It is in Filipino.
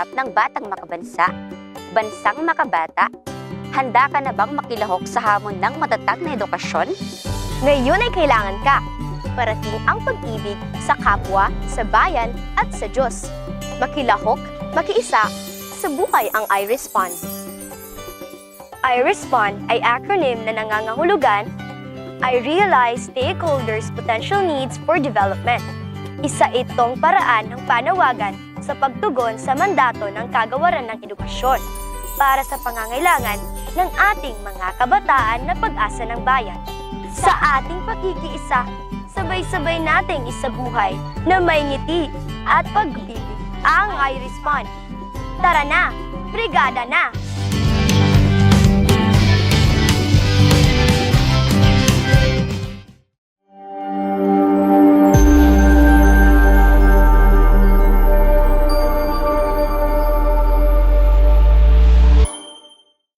hinaharap ng batang makabansa? Bansang makabata? Handa ka na bang makilahok sa hamon ng matatag na edukasyon? Ngayon ay kailangan ka. Parating ang pag-ibig sa kapwa, sa bayan at sa Diyos. Makilahok, makiisa, sa buhay ang I-RESPOND. I-RESPOND ay acronym na nangangahulugan I realize stakeholders' potential needs for development. Isa itong paraan ng panawagan sa pagtugon sa mandato ng kagawaran ng edukasyon para sa pangangailangan ng ating mga kabataan na pag-asa ng bayan. Sa ating pakikiisa, sabay-sabay nating isabuhay na may ngiti at pag-ibig ang I-RESPOND. Tara na! Brigada na!